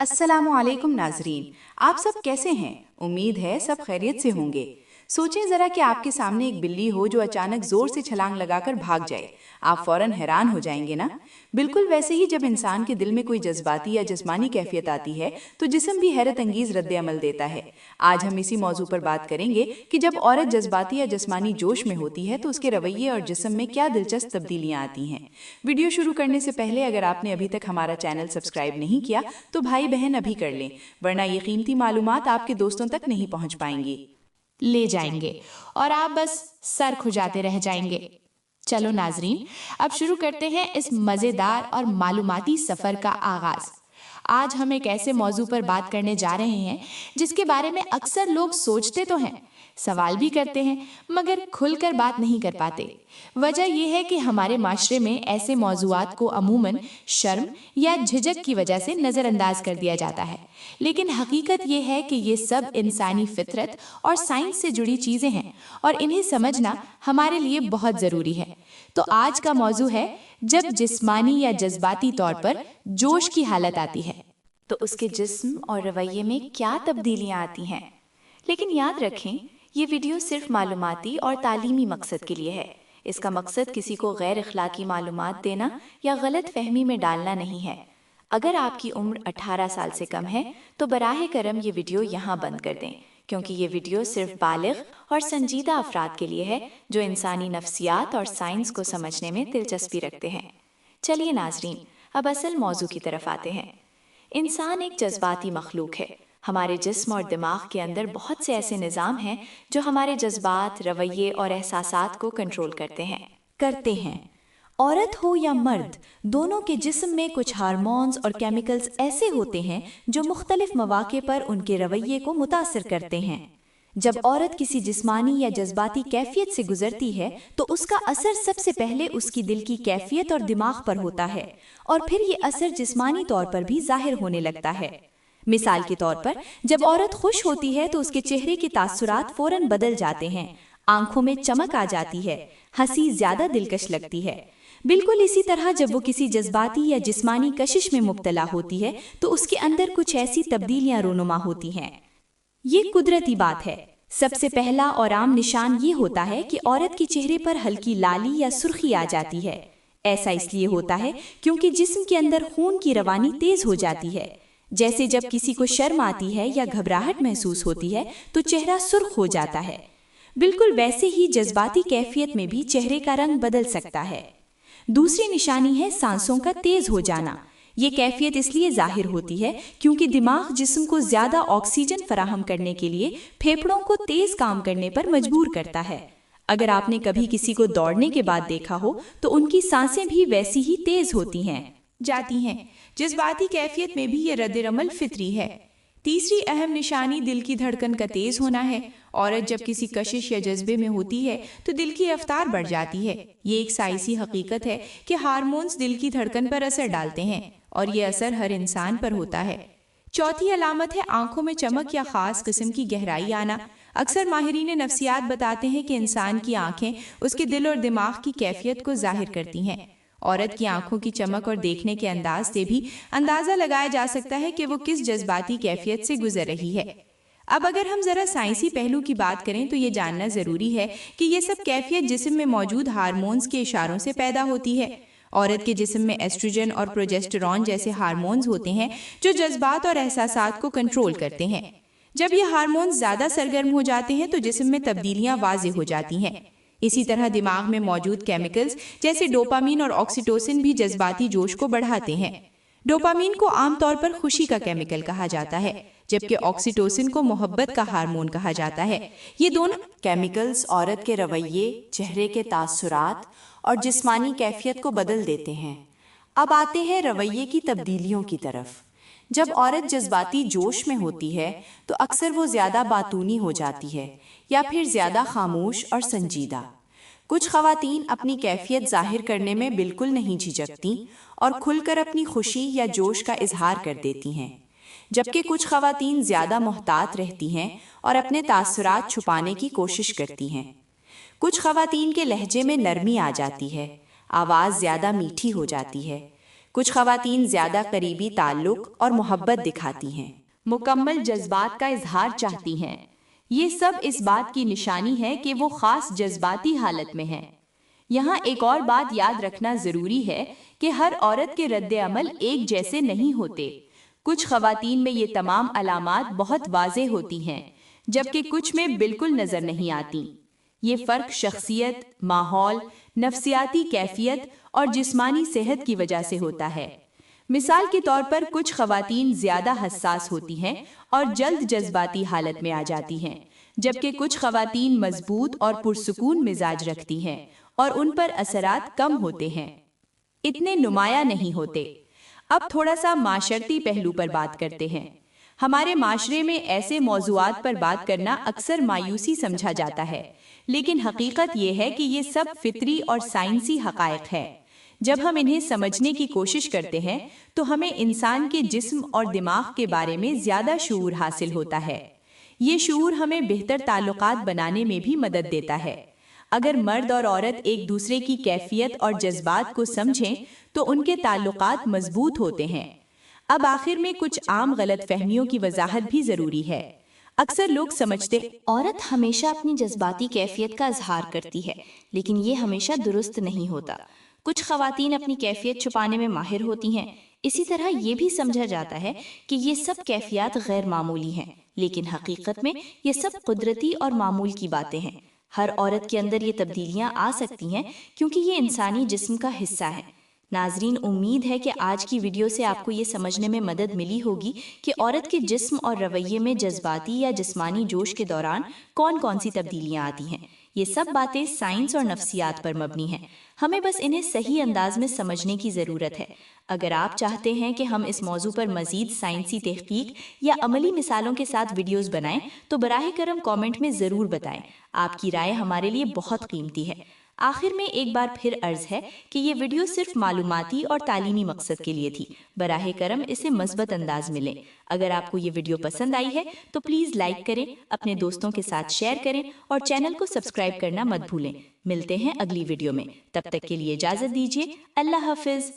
अस्सलामु अलैकुम नाजरीन, आप सब कैसे हैं? उम्मीद है सब खैरियत से होंगे। सोचें ज़रा कि आपके सामने एक बिल्ली हो जो अचानक ज़ोर से छलांग लगाकर भाग जाए। आप फ़ौरन हैरान हो जाएंगे ना। बिल्कुल वैसे ही जब इंसान के दिल में कोई जज्बाती या जिस्मानी कैफियत आती है तो जिस्म भी हैरत अंगीज़ रद्द अमल देता है। आज हम इसी मौजू पर बात करेंगे कि जब औरत जज्बाती या जिस्मानी जोश में होती है तो उसके रवैये और जिस्म में क्या दिलचस्प तब्दीलियाँ आती हैं। वीडियो शुरू करने से पहले अगर आपने अभी तक हमारा चैनल सब्सक्राइब नहीं किया तो भाई बहन अभी कर लें, वरना ये कीमती मालूमात आपके दोस्तों तक नहीं पहुँच पाएंगी। ले जाएंगे और आप बस सर खुजाते रह जाएंगे। चलो नाजरीन, अब शुरू करते हैं इस मज़ेदार और मालूमाती सफ़र का आगाज़। आज हम एक ऐसे मौजू पर बात करने जा रहे हैं जिसके बारे में अक्सर लोग सोचते तो हैं, सवाल भी करते हैं, मगर खुलकर बात नहीं कर पाते। वजह यह है कि हमारे माशरे में ऐसे मौज़ूआत को अमूमन शर्म या झिझक की वजह से नज़रअंदाज कर दिया जाता है, लेकिन हकीकत यह है कि ये सब इंसानी फितरत और साइंस से जुड़ी चीज़ें हैं और इन्हें समझना हमारे लिए बहुत ज़रूरी है। तो आज का मौजू है जब जिस्मानी या जज्बाती तौर पर जोश की हालत आती है तो उसके जिस्म और रवैये में क्या तब्दीलियाँ आती हैं। लेकिन याद रखें, ये वीडियो सिर्फ मालूमाती और तालीमी मकसद के लिए है। इसका मकसद किसी को गैर अखलाकी मालूमात देना या गलत फहमी में डालना नहीं है। अगर आपकी उम्र 18 साल से कम है तो बराह करम ये वीडियो यहाँ बंद कर दें, क्योंकि ये वीडियो सिर्फ बालिग और संजीदा अफराद के लिए है जो इंसानी नफ्सियात और साइंस को समझने में दिलचस्पी रखते हैं। चलिए नाजरीन, अब असल मौजू की तरफ आते हैं। इंसान एक जज्बाती मखलूक है। हमारे जिस्म और दिमाग के अंदर बहुत से ऐसे निज़ाम हैं जो हमारे जज्बात, रवैये और एहसासात को कंट्रोल करते हैं। औरत हो या मर्द, दोनों के जिस्म में कुछ हार्मोन्स और केमिकल्स ऐसे होते हैं जो मुख्तलिफ मौके पर उनके रवैये को मुतासिर करते हैं। जब औरत किसी जिस्मानी या जज्बाती कैफियत से गुजरती है तो उसका असर सबसे पहले उसकी दिल की कैफियत और दिमाग पर होता है, और फिर ये असर जिस्मानी तौर पर भी जाहिर होने लगता है। मिसाल के तौर पर, जब औरत खुश होती है तो उसके चेहरे के तासुरात फौरन बदल जाते हैं, आंखों में चमक आ जाती है, हंसी ज्यादा दिलकश लगती है। बिल्कुल इसी तरह जब वो किसी जज्बाती या जिस्मानी कशिश में मुब्तला होती है तो उसके अंदर कुछ ऐसी तब्दीलियां रोनुमा होती हैं। ये कुदरती बात है। सबसे पहला और आम निशान ये होता है कि औरत के चेहरे पर हल्की लाली या सुर्खी आ जाती है। ऐसा इसलिए होता है क्योंकि जिस्म के अंदर खून की रवानी तेज हो जाती है। जैसे जब किसी को शर्म आती है या घबराहट महसूस होती है तो चेहरा सुर्ख हो जाता है। बिल्कुल वैसे ही जज्बाती कैफियत में भी चेहरे का रंग बदल सकता है। दूसरी निशानी है सांसों का तेज हो जाना। ये कैफियत इसलिए जाहिर होती है क्योंकि दिमाग जिस्म को ज्यादा ऑक्सीजन फराहम करने के लिए फेफड़ों को तेज काम करने पर मजबूर करता है। अगर आपने कभी किसी को दौड़ने के बाद देखा हो तो उनकी सांसें भी वैसी ही तेज होती जाती हैं। जज्बाती कैफियत में भी ये रद्द-ए-अमल फितरी है। तीसरी अहम निशानी दिल की धड़कन का तेज होना है। औरत जब किसी कशिश या जज्बे में होती है तो दिल की रफ्तार बढ़ जाती है। ये एक साइंसी हकीकत है कि हार्मोन्स दिल की धड़कन पर असर डालते हैं और ये असर हर इंसान पर होता है। चौथी अलामत है आंखों में चमक या खास किस्म की गहराई आना। अक्सर माहिरीन नफ्सियात बताते हैं कि इंसान की आंखें उसके दिल और दिमाग की कैफियत को जाहिर करती हैं। औरत की आंखों की चमक और देखने के अंदाज से भी अंदाजा लगाया जा सकता है कि वो किस जज्बाती कैफियत से गुजर रही है। अब अगर हम जरा साइंसी पहलू की बात करें तो ये जानना जरूरी है कि ये सब कैफियत जिस्म में मौजूद हार्मोन्स के इशारों से पैदा होती है। औरत के जिस्म में एस्ट्रोजन और प्रोजेस्टेरॉन जैसे हार्मोन्स होते हैं जो जज्बात और एहसासात को कंट्रोल करते हैं। जब ये हार्मोन्स ज्यादा सरगर्म हो जाते हैं तो जिस्म में तब्दीलियां वाज़ेह हो जाती हैं। इसी तरह दिमाग में मौजूद केमिकल्स जैसे डोपामीन और ऑक्सीटोसिन भी जज्बाती जोश को बढ़ाते हैं। डोपामीन को आमतौर पर खुशी का केमिकल कहा जाता है, जबकि ऑक्सीटोसिन को मोहब्बत का हार्मोन कहा जाता है। ये दोनों केमिकल्स औरत के रवैये, चेहरे के तासुरात और जिस्मानी कैफियत को बदल देते हैं। अब आते हैं रवैये की तब्दीलियों की तरफ। जब औरत जज्बाती जोश में होती है तो अक्सर वो ज़्यादा बातूनी हो जाती है या फिर ज़्यादा खामोश और संजीदा। कुछ ख़वातीन अपनी कैफियत जाहिर करने में बिल्कुल नहीं झिझकती और खुलकर अपनी खुशी या जोश का इजहार कर देती हैं, जबकि कुछ ख़वातीन ज़्यादा मोहतात रहती हैं और अपने तासुरात छुपाने की कोशिश करती हैं। कुछ ख़वातीन के लहजे में नरमी आ जाती है, आवाज़ ज़्यादा मीठी हो जाती है। کچھ خواتین زیادہ قریبی تعلق اور محبت دکھاتی ہیں، مکمل جذبات کا اظہار چاہتی ہیں۔ یہ سب اس بات کی نشانی ہے کہ وہ خاص جذباتی حالت میں ہیں۔ یہاں ایک اور بات یاد رکھنا ضروری ہے کہ ہر عورت کے رد عمل ایک جیسے نہیں ہوتے۔ کچھ خواتین میں یہ تمام علامات بہت واضح ہوتی ہیں، جبکہ کچھ میں بالکل نظر نہیں آتی۔ یہ فرق شخصیت، ماحول، نفسیاتی کیفیت اور جسمانی صحت کی وجہ سے ہوتا ہے۔ مثال کے طور پر کچھ خواتین زیادہ حساس ہوتی ہیں اور جلد جذباتی حالت میں آ جاتی ہیں، جبکہ کچھ خواتین مضبوط اور پرسکون مزاج رکھتی ہیں اور ان پر اثرات کم ہوتے ہیں، اتنے نمایاں نہیں ہوتے۔ اب تھوڑا سا معاشرتی پہلو پر بات کرتے ہیں۔ ہمارے معاشرے میں ایسے موضوعات پر بات کرنا اکثر مایوسی سمجھا جاتا ہے، لیکن حقیقت یہ ہے کہ یہ سب فطری اور سائنسی حقائق ہے۔ جب ہم انہیں سمجھنے کی کوشش کرتے ہیں تو ہمیں انسان کے جسم اور دماغ کے بارے میں زیادہ شعور حاصل ہوتا ہے۔ یہ شعور ہمیں بہتر تعلقات بنانے میں بھی مدد دیتا ہے۔ اگر مرد اور عورت ایک دوسرے کی کیفیت اور جذبات کو سمجھیں تو ان کے تعلقات مضبوط ہوتے ہیں۔ اب آخر میں کچھ عام غلط فہمیوں کی وضاحت بھی ضروری ہے۔ اکثر لوگ سمجھتے عورت ہمیشہ اپنی جذباتی کیفیت کا اظہار کرتی ہے، لیکن یہ ہمیشہ درست نہیں ہوتا۔ کچھ خواتین اپنی کیفیت چھپانے میں ماہر ہوتی ہیں۔ اسی طرح یہ بھی سمجھا جاتا ہے کہ یہ سب کیفیات غیر معمولی ہیں، لیکن حقیقت میں یہ سب قدرتی اور معمول کی باتیں ہیں۔ ہر عورت کے اندر یہ تبدیلیاں آ سکتی ہیں کیونکہ یہ انسانی جسم کا حصہ ہے۔ ناظرین، امید ہے کہ آج کی ویڈیو سے آپ کو یہ سمجھنے میں مدد ملی ہوگی کہ عورت کے جسم اور رویے میں جذباتی یا جسمانی جوش کے دوران کون کون سی تبدیلیاں آتی ہیں۔ یہ سب باتیں سائنس اور نفسیات پر مبنی ہیں، ہمیں بس انہیں صحیح انداز میں سمجھنے کی ضرورت ہے۔ اگر آپ چاہتے ہیں کہ ہم اس موضوع پر مزید سائنسی تحقیق یا عملی مثالوں کے ساتھ ویڈیوز بنائیں تو براہ کرم کامنٹ میں ضرور بتائیں۔ آپ کی رائے ہمارے لیے بہت قیمتی ہے۔ آخر میں ایک بار پھر عرض ہے کہ یہ ویڈیو صرف معلوماتی اور تعلیمی مقصد کے لیے تھی۔ براہ کرم اسے مثبت انداز میں لیں۔ اگر آپ کو یہ ویڈیو پسند آئی ہے تو پلیز لائک کریں، اپنے دوستوں کے ساتھ شیئر کریں اور چینل کو سبسکرائب کرنا مت بھولیں۔ ملتے ہیں اگلی ویڈیو میں، تب تک کے لیے اجازت دیجیے۔ اللہ حافظ۔